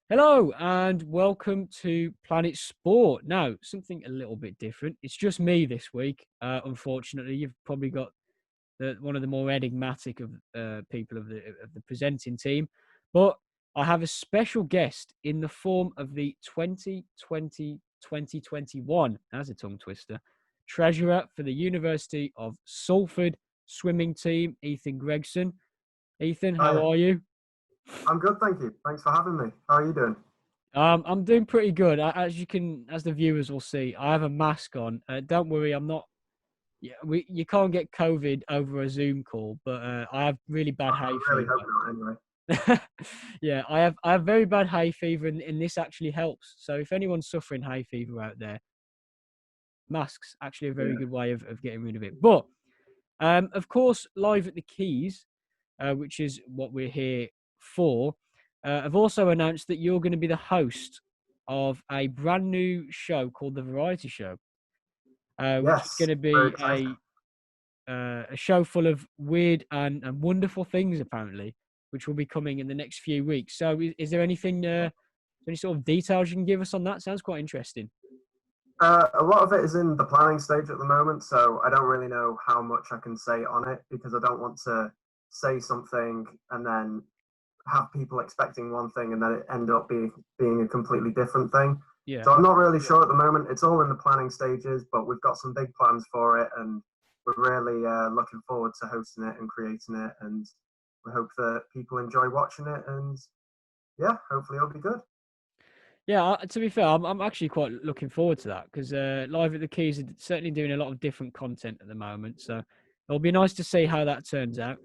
Hello and welcome to Planet Sport. Now, something a little bit different. It's just me this week. Unfortunately, you've probably got one of the more enigmatic of people of the presenting team, but I have a special guest in the form of the 2020-2021, as a tongue twister, treasurer for the University of Salford swimming team, Ethan Gregson. Ethan, Hi, how are you? I'm good, thank you. Thanks for having me. How are you doing? I'm doing pretty good. As the viewers will see, I have a mask on. Don't worry, I'm not. Yeah, you can't get COVID over a Zoom call, but I have really bad hay I really fever. hope not, anyway. Yeah, I have very bad hay fever, and this actually helps. So if anyone's suffering hay fever out there, masks actually a very Yeah. good way of getting rid of it. But of course, live at the Quays, which is what we're here for, I've also announced that you're going to be the host of a brand new show called The Variety Show, which is Yes, going to very be excited. a show full of weird and wonderful things, apparently, which will be coming in the next few weeks. So, is there anything, any sort of details you can give us on that? Sounds quite interesting. A lot of it is in the planning stage at the moment, so I don't really know how much I can say on it because I don't want to say something and then have people expecting one thing and then it end up being a completely different thing. Yeah. So I'm not really sure at the moment. It's all in the planning stages, but we've got some big plans for it, and we're really looking forward to hosting it and creating it. And we hope that people enjoy watching it, and yeah, hopefully it'll be good. Yeah, to be fair, I'm actually quite looking forward to that because Live at the Keys are certainly doing a lot of different content at the moment. So it'll be nice to see how that turns out.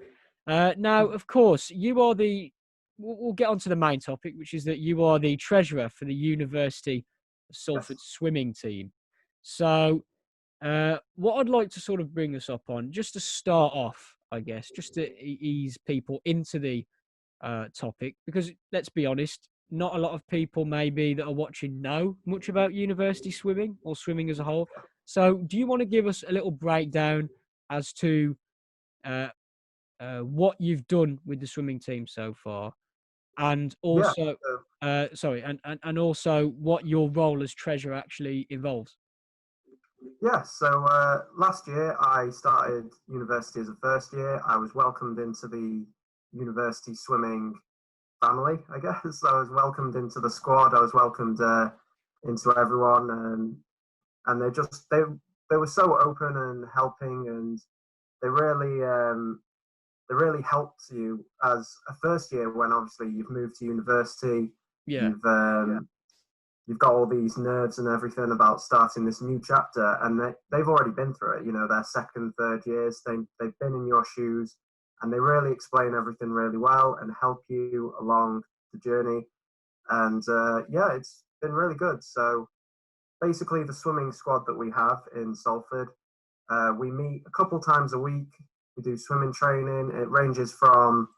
Now, of course, you are the. We'll get on to the main topic, which is that you are the treasurer for the University of Salford Yes. swimming team. So, what I'd like to sort of bring us up on, just to start off, I guess, just to ease people into the topic, because let's be honest, not a lot of people maybe that are watching know much about university swimming or swimming as a whole. So, do you want to give us a little breakdown as to uh, what you've done with the swimming team so far, and Yeah. also, sorry, and also what your role as treasurer actually involves? Yeah. So last year I started university as a first year. I was welcomed into the university swimming family, I guess. I was welcomed into the squad. I was welcomed into everyone, and they were so open and helping, and they really they really helped you as a first year when obviously you've moved to university, Yeah, you've you've got all these nerves and everything about starting this new chapter, and they've already been through it. You know, their second, third years, they've been in your shoes, and they really explain everything really well and help you along the journey. And yeah, it's been really good. So basically, the swimming squad that we have in Salford, we meet a couple times a week. We do swimming training. It ranges from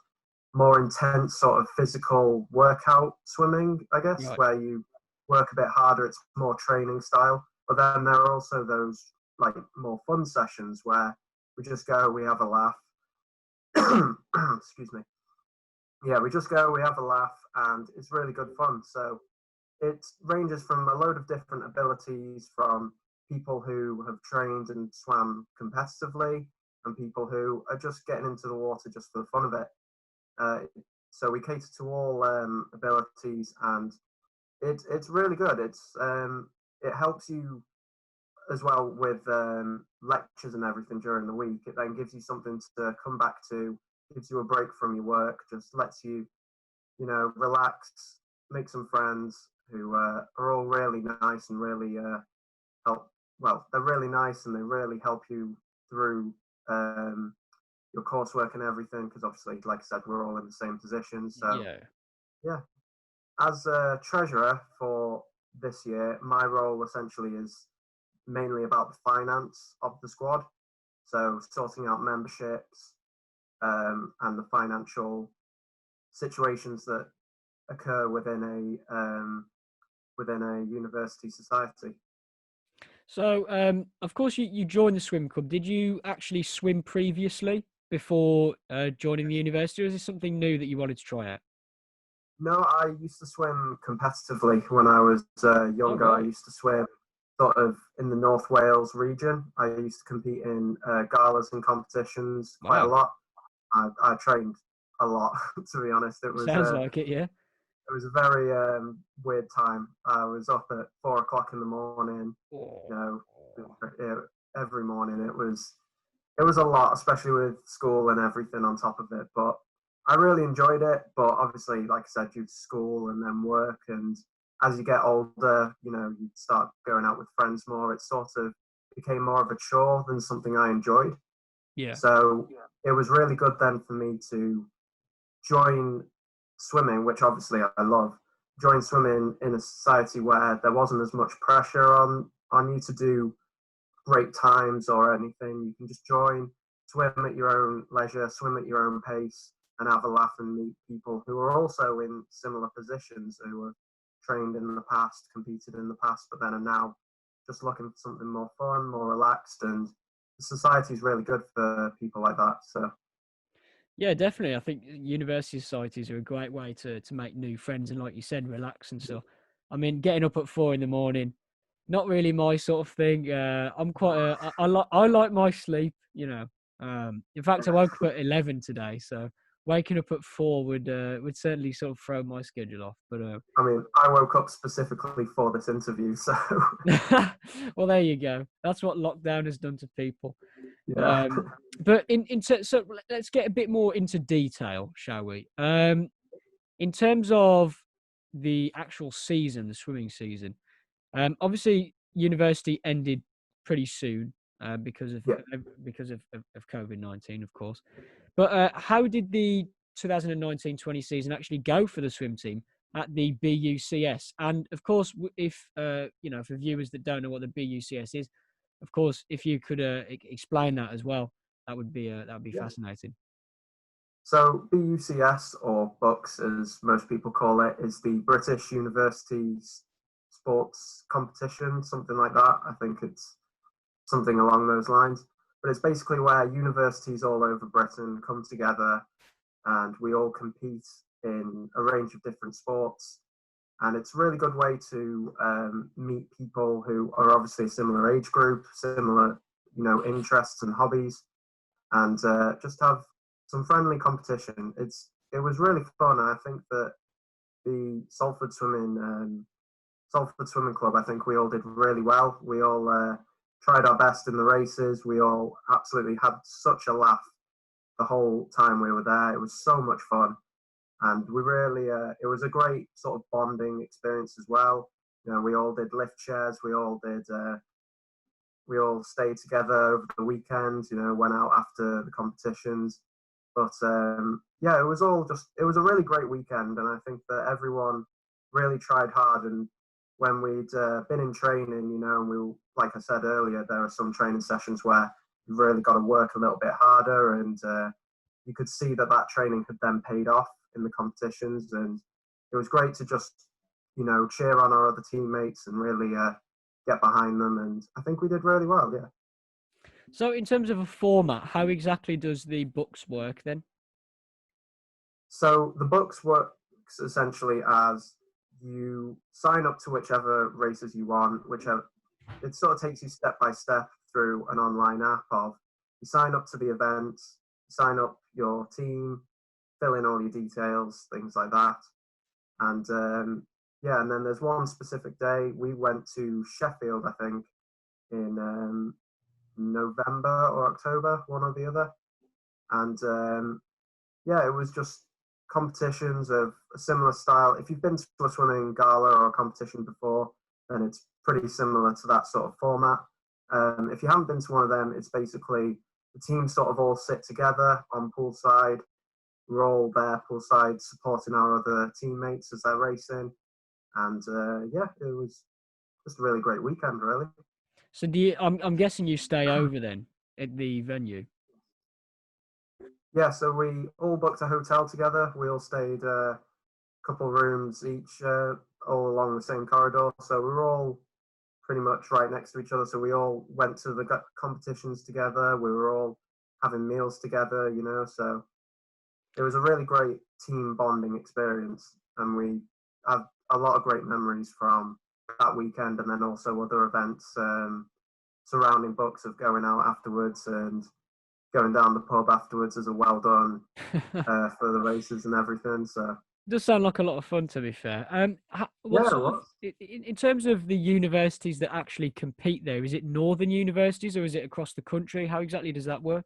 more intense sort of physical workout swimming, I guess, right. where you work a bit harder. It's more training style. But then there are also those like more fun sessions where we just go, we have a laugh. Excuse me. Yeah, we just go, we have a laugh, and it's really good fun. So it ranges from a load of different abilities from people who have trained and swam competitively and people who are just getting into the water just for the fun of it. Uh, so we cater to all abilities, and it's really good. It helps you as well with lectures and everything during the week. It then gives you something to come back to, gives you a break from your work, just lets you, you know, relax, make some friends who are all really nice and really help. Well, they're really nice and they really help you through your coursework and everything. Because obviously, like I said, we're all in the same position. So Yeah. yeah, as a treasurer for this year, my role essentially is mainly about the finance of the squad. So sorting out memberships and the financial situations that occur within a university society. So, of course, you joined the swim club. Did you actually swim previously before joining the university, or is this something new that you wanted to try out? No, I used to swim competitively when I was Oh, younger. I right. used to swim sort of in the North Wales region. I used to compete in galas and competitions quite a Wow. lot. I trained a lot, to be honest. Sounds like it, yeah. It was a very weird time. I was up at 4 o'clock in the morning, you Oh. know, every morning. It was a lot, especially with school and everything on top of it. But I really enjoyed it. But obviously, like I said, due to school and then work, and as you get older, you start going out with friends more. It sort of became more of a chore than something I enjoyed. Yeah. So it was really good then for me to join swimming, which obviously I love. Join swimming in a society where there wasn't as much pressure on you to do great times or anything. You can just join, swim at your own leisure, swim at your own pace, and have a laugh and meet people who are also in similar positions, who were trained in the past, competed in the past, but then are now just looking for something more fun, more relaxed. And the society is really good for people like that. So Yeah, definitely. I think university societies are a great way to make new friends and, like you said, relax and stuff. I mean, getting up at 4 in the morning, not really my sort of thing. I'm quite I like my sleep, you know. In fact, I woke up at 11 today, so waking up at 4 would certainly sort of throw my schedule off. But I mean, I woke up specifically for this interview, so well, there you go. That's what lockdown has done to people. yeah. Um, but so let's get a bit more into detail, shall we? In terms of the actual season, the swimming season, obviously university ended pretty soon because of Yeah. of COVID-19, of course. But how did the 2019-20 season actually go for the swim team at the BeUCS? And of course, if for viewers that don't know what the BeUCS is, of course, if you could explain that as well, that would be Yeah. fascinating. So BUCS, or BUCS as most people call it, is the British Universities Sports Competition, something like that. I think it's something along those lines. But it's basically where universities all over Britain come together and we all compete in a range of different sports. And it's a really good way to meet people who are obviously a similar age group, similar, interests and hobbies, and just have some friendly competition. It was really fun. And I think that the Salford Swimming Club, I think we all did really well. We all tried our best in the races. We all absolutely had such a laugh the whole time we were there. It was so much fun, and we really it was a great sort of bonding experience as well. We all did lift shares. We all stayed together over the weekend. Went out after the competitions. But yeah, it was a really great weekend, and I think that everyone really tried hard. And when we'd been in training, and like I said earlier, there are some training sessions where you've really got to work a little bit harder, and you could see that training had then paid off in the competitions, and it was great to just cheer on our other teammates and really get behind them. And I think we did really well. Yeah. So, in terms of a format, how exactly does the books work then? So the books works essentially as you sign up to whichever races you want, whichever it sort of takes you step by step through an online app of you sign up to the events, you sign up your team, fill in all your details, things like that. And yeah, and then there's one specific day. We went to Sheffield, I think, in November or October, one or the other. And yeah, it was just competitions of a similar style. If you've been to a swimming gala or a competition before, then it's pretty similar to that sort of format. If you haven't been to one of them, it's basically the teams sort of all sit together on poolside. We're all there poolside supporting our other teammates as they're racing. And yeah, it was just a really great weekend, really. So, I'm guessing you stay over then at the venue? Yeah, so we all booked a hotel together. We all stayed a couple rooms each, all along the same corridor. So we were all pretty much right next to each other. So we all went to the competitions together. We were all having meals together, you know. So it was a really great team bonding experience, and we have a lot of great memories from that weekend, and then also other events surrounding BeUCS of going out afterwards and going down the pub afterwards as a well done for the races and everything. So Does sound like a lot of fun, to be fair. What yeah, it sort of, was. in terms of the universities that actually compete there, is it northern universities or is it across the country? How exactly does that work?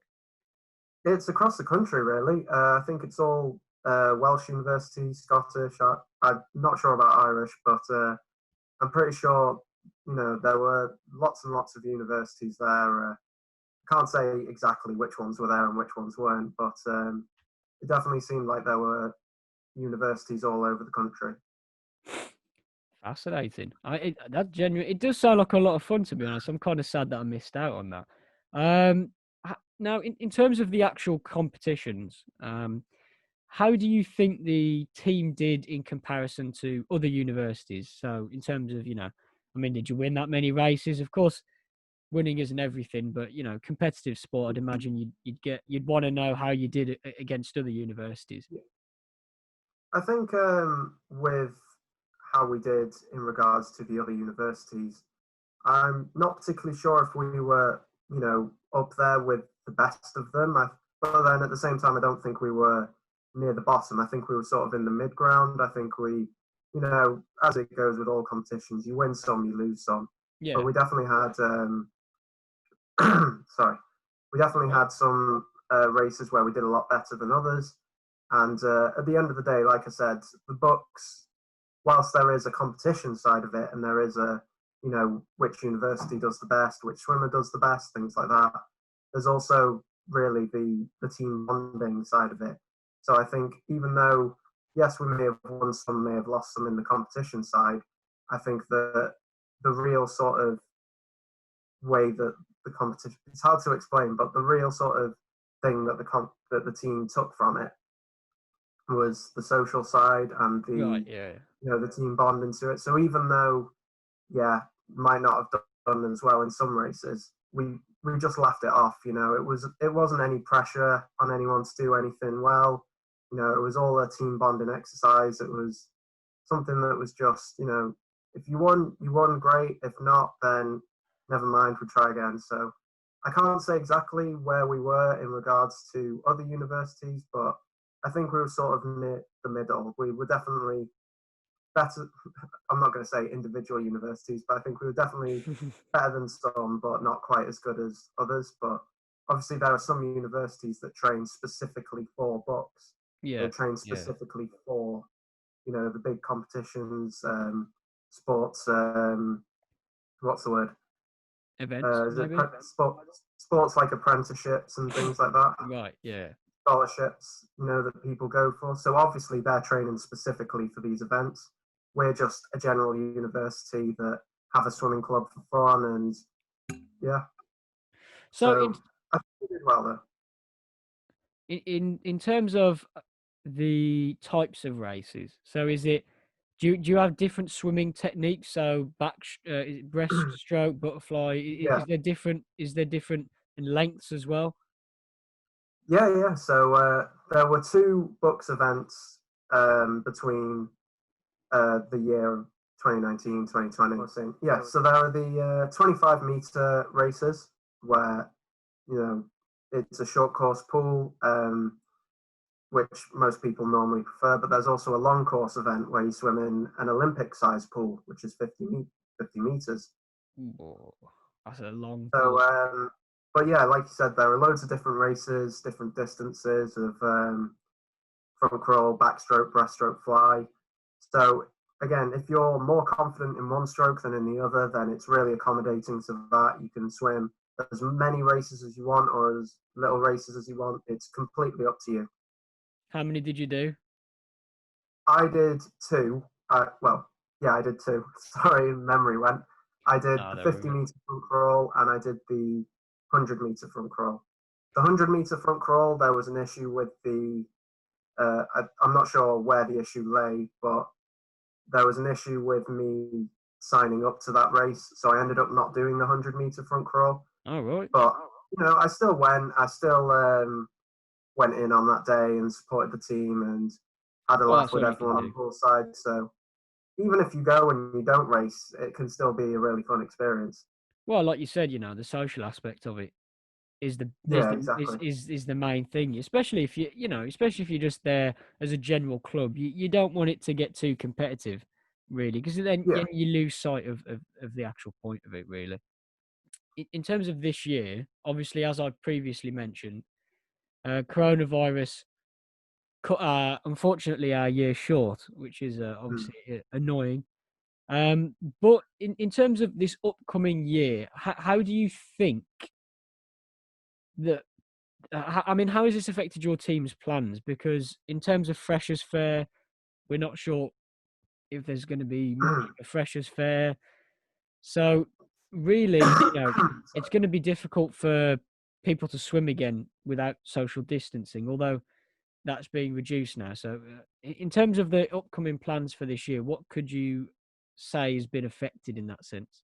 It's across the country, really. I think it's all Welsh universities, Scottish. I'm not sure about Irish, but I'm pretty sure, you know, there were lots and lots of universities there. Can't say exactly which ones were there and which ones weren't, but it definitely seemed like there were universities all over the country. Fascinating. It does sound like a lot of fun, to be honest. I'm kind of sad that I missed out on that. Now, in terms of the actual competitions, how do you think the team did in comparison to other universities? So, in terms of, I mean, did you win that many races? Of course, winning isn't everything, but competitive sport, I'd imagine you'd want to know how you did it against other universities. I think with how we did in regards to the other universities, I'm not particularly sure if we were, you know, up there with the best of them. But then at the same time, I don't think we were near the bottom. I think we were sort of in the mid ground. I think we, you know, as it goes with all competitions, you win some, you lose some. But Yeah. we definitely had, sorry, we definitely had some races where we did a lot better than others. And at the end of the day, like I said, the BeUCS, whilst there is a competition side of it, and there is a, you know, which university does the best, which swimmer does the best, things like that. There's also really the team bonding side of it. So I think even though yes, we may have won some, may have lost some in the competition side, I think that the real sort of way that the competition, it's hard to explain, but the real sort of thing that the team took from it was the social side and Right. the, Yeah. you know, the team bond into it. So even though, yeah, might not have done as well in some races, we just laughed it off. You know, it wasn't any pressure on anyone to do anything well. You know, it was all a team bonding exercise. It was something that was just, you know, if you won, great. If not, then never mind, we'll try again. So I can't say exactly where we were in regards to other universities, but I think we were sort of near the middle. We were definitely better. I'm not going to say individual universities, but I think we were definitely better than some, but not quite as good as others. But obviously, there are some universities that train specifically for BeUCS. They Yeah. train Yeah. specifically for, you know, the big competitions, sports. What's the word? Events, Is it maybe. sports like apprenticeships and things like that? Right. Yeah. Scholarships, you know, that people go for. So obviously they're training specifically for these events. We're just a general university that have a swimming club for fun, and yeah. So in So I think we did well though. in terms of the types of races, so is it do you have different swimming techniques? So is it breaststroke, butterfly? Yeah, Is there different in lengths as well? yeah. So there were two BeUCS events between the year 2019, 2020. Yeah, so there are the 25-meter races where, you know, it's a short course pool, which most people normally prefer, but there's also a long course event where you swim in an Olympic sized pool, which is 50 meters. Whoa, that's a long So, pool. but yeah, like you said, there are loads of different races, different distances of front crawl, backstroke, breaststroke, fly. So again, if you're more confident in one stroke than in the other, then it's really accommodating to that. You can swim as many races as you want or as little races as you want. It's completely up to you. How many did you do? I did two. Well, yeah, I did two. Sorry, memory went. I did Oh, the don't 50 worry. meter front crawl and I did the 100-meter front crawl. The 100-meter front crawl, there was an issue with I'm not sure where the issue lay, but there was an issue with me signing up to that race, so I ended up not doing the 100-meter front crawl. Oh, right. But I still went. I still went in on that day and supported the team and had a laugh That's with all you can everyone do. on both sides. So even if you go and you don't race, it can still be a really fun experience. Well, like you said, the social aspect of it is the is Yeah, the exactly. is the main thing, especially if especially if you're just there as a general club. You don't want it to get too competitive, really, because Yeah. then you lose sight of the actual point of it, really. In terms of this year, obviously, as I previously mentioned, coronavirus cut unfortunately our year short, which is Mm. obviously annoying. But in terms of this upcoming year, how do you think that? I mean, how has this affected your team's plans? Because in terms of freshers fair, we're not sure if there's going to be much of a freshers fair. So really, it's Sorry. going to be difficult for people to swim again without social distancing, although that's being reduced now. So in terms of the upcoming plans for this year, what could you say has been affected in that sense?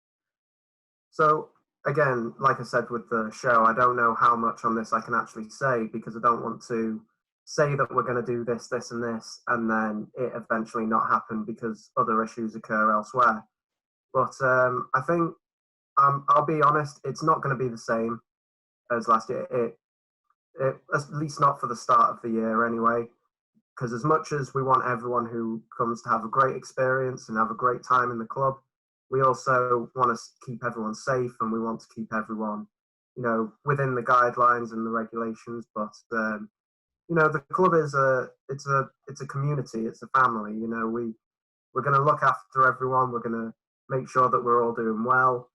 So again, like I said with the show, I don't know how much on this I can actually say because I don't want to say that we're going to do this, this, and this, and then it eventually not happen because other issues occur elsewhere. But I think I'll be honest, it's not going to be the same as last year. At least not for the start of the year anyway. Because as much as we want everyone who comes to have a great experience and have a great time in the club, we also want to keep everyone safe and we want to keep everyone, within the guidelines and the regulations. But the club is it's a community, it's a family. We're going to look after everyone. We're going to make sure that we're all doing well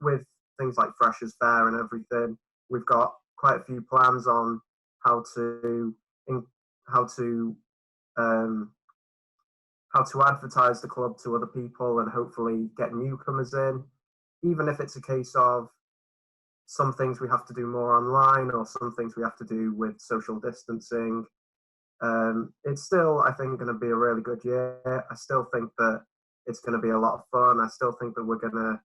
with things like Freshers Fair and everything. We've got quite a few plans on how to how to um, how to advertise the club to other people and hopefully get newcomers in, even if it's a case of some things we have to do more online or some things we have to do with social distancing. It's still, I think, going to be a really good year. I still think that it's going to be a lot of fun. I still think that we're going to,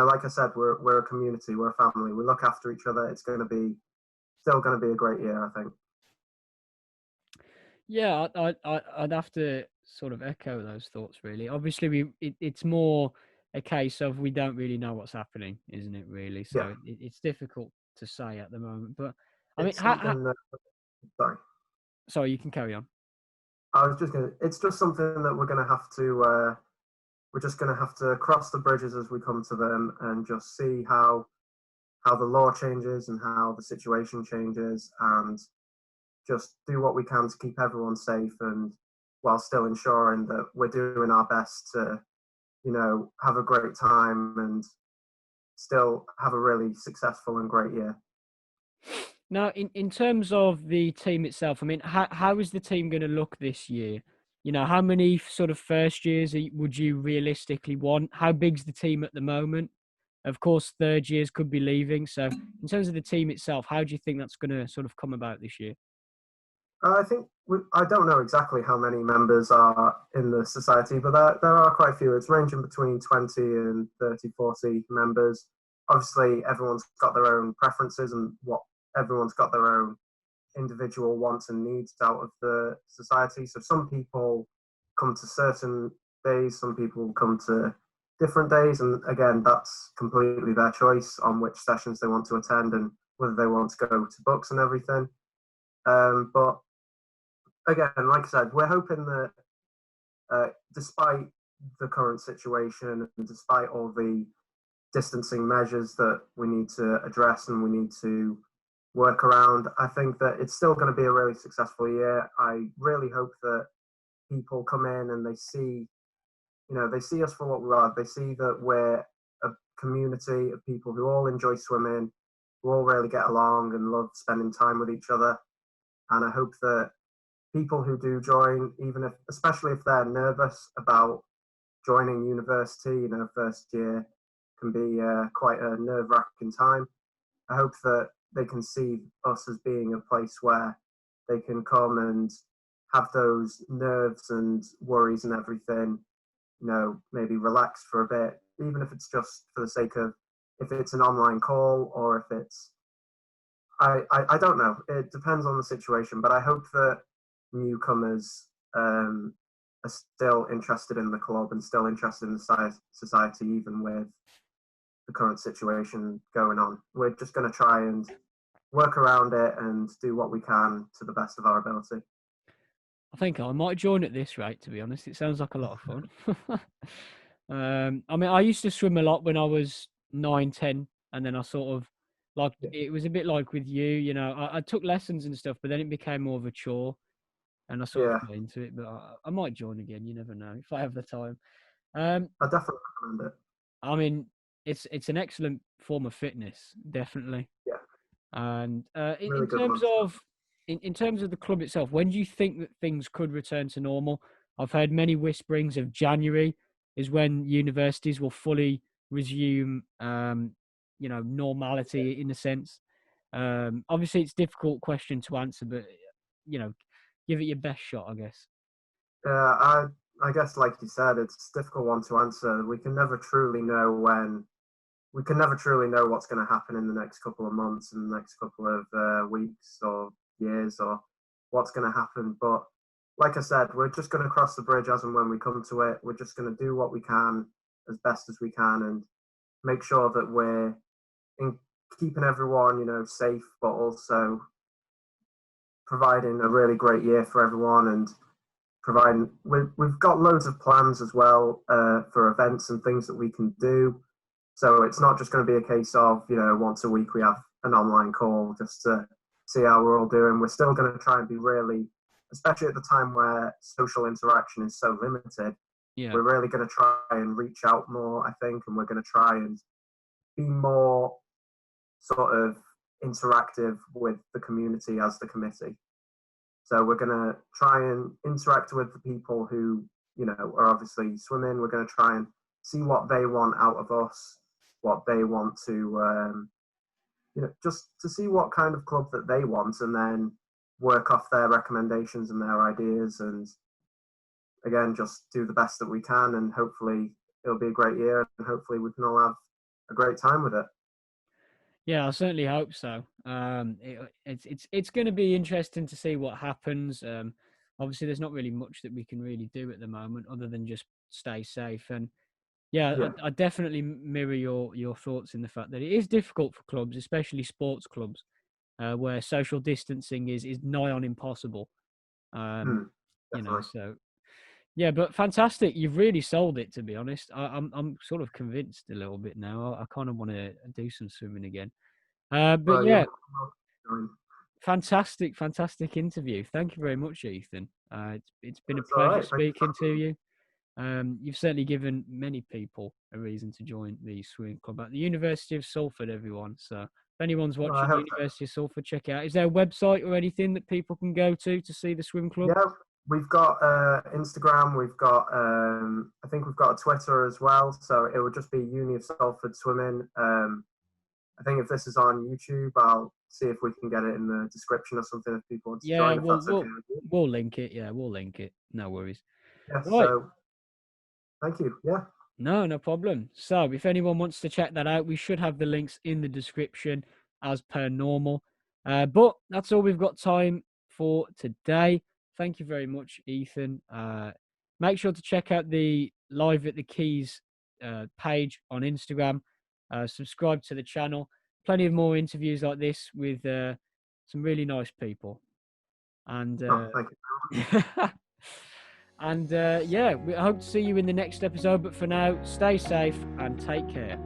like I said, we're a community, we're a family. We look after each other. It's going to be still going to be a great year, I think. Yeah, I'd have to sort of echo those thoughts. Really, obviously, it's more a case of we don't really know what's happening, isn't it? Really, Yeah, so it's difficult to say at the moment. But I mean, it's something that. Sorry, sorry, you can carry on. I was just gonna. It's just something that we're gonna have to. We're just gonna have to cross the bridges as we come to them, and just see how the law changes and how the situation changes, and just do what we can to keep everyone safe, and while still ensuring that we're doing our best to, have a great time and still have a really successful and great year. Now, in terms of the team itself, I mean, how is the team going to look this year? How many sort of first years would you realistically want? How big's the team at the moment? Of course, third years could be leaving. So, in terms of the team itself, how do you think that's going to sort of come about this year? I think I don't know exactly how many members are in the society, but there are quite a few. It's ranging between 20 and 30, 40 members. Obviously, everyone's got their own preferences and everyone's got their own individual wants and needs out of the society. So some people come to certain days, some people come to different days, and again, that's completely their choice on which sessions they want to attend and whether they want to go to books and everything. But again, like I said, we're hoping that despite the current situation and despite all the distancing measures that we need to address and we need to work around, I think that it's still going to be a really successful year. I really hope that people come in and they see us for what we are. They see that we're a community of people who all enjoy swimming, who all really get along and love spending time with each other. And I hope that people who do join, especially if they're nervous about joining university, first year can be quite a nerve-wracking time. I hope that they can see us as being a place where they can come and have those nerves and worries and everything, maybe relax for a bit, even if it's just for the sake of, if it's an online call or if it's, I don't know. It depends on the situation, but I hope that newcomers are still interested in the club and still interested in the society, even with the current situation going on. We're just going to try and work around it and do what we can to the best of our ability. I think I might join at this rate, to be honest. It sounds like a lot of fun. I mean, I used to swim a lot when I was 9, 10, and then I sort of, like, it was a bit like with you, I took lessons and stuff, but then it became more of a chore, and I sort of Yeah, got into it, but I might join again. You never know if I have the time. I definitely recommend it. I mean, it's an excellent form of fitness, definitely. Yeah, And really good one. in terms of the club itself, when do you think that things could return to normal? I've heard many whisperings of January is when universities will fully resume, normality in a sense. Obviously, it's a difficult question to answer, but you know, give it your best shot, I guess. I guess, like you said, it's a difficult one to answer. We can never truly know what's going to happen in the next couple of months and the next couple of weeks or years, or what's going to happen. But like I said, we're just going to cross the bridge as and when we come to it. We're just going to do what we can as best as we can and make sure that we're keeping everyone, safe, but also providing a really great year for everyone, and providing we've got loads of plans as well for events and things that we can do. So it's not just going to be a case of, once a week we have an online call just to see how we're all doing. We're still going to try and be really, especially at the time where social interaction is so limited, Yeah. we're really going to try and reach out more, I think, and we're going to try and be more sort of interactive with the community as the committee. So we're going to try and interact with the people who, are obviously swimming. We're going to try and see what they want out of us, what they want to, just to see what kind of club that they want, and then work off their recommendations and their ideas. And again, just do the best that we can, and hopefully it'll be a great year, and hopefully we can all have a great time with it. Yeah, I certainly hope so. It's going to be interesting to see what happens. Obviously, there's not really much that we can really do at the moment other than just stay safe. And yeah, I definitely mirror your thoughts in the fact that it is difficult for clubs, especially sports clubs, where social distancing is nigh on impossible. So yeah, but fantastic. You've really sold it, to be honest. I'm sort of convinced a little bit now. I kind of want to do some swimming again. But yeah, fantastic interview. Thank you very much, Ethan. It's been a pleasure speaking to you. You've certainly given many people a reason to join the swimming club at the University of Salford, everyone. So if anyone's watching the University of Salford, check it out. Is there a website or anything that people can go to see the swim club? Yeah, we've got Instagram. We've got, I think we've got a Twitter as well. So it would just be Uni of Salford Swimming. I think if this is on YouTube, I'll see if we can get it in the description or something if people want to join. If that's okay. We'll link it. Yeah, we'll link it. No worries. Yeah, right. So thank you. Yeah. No problem. So if anyone wants to check that out, we should have the links in the description as per normal. But that's all we've got time for today. Thank you very much, Ethan. Make sure to check out the Live at the Quays page on Instagram. Subscribe to the channel. Plenty of more interviews like this with some really nice people. And thank you. and yeah, we hope to see you in the next episode. But for now, stay safe and take care.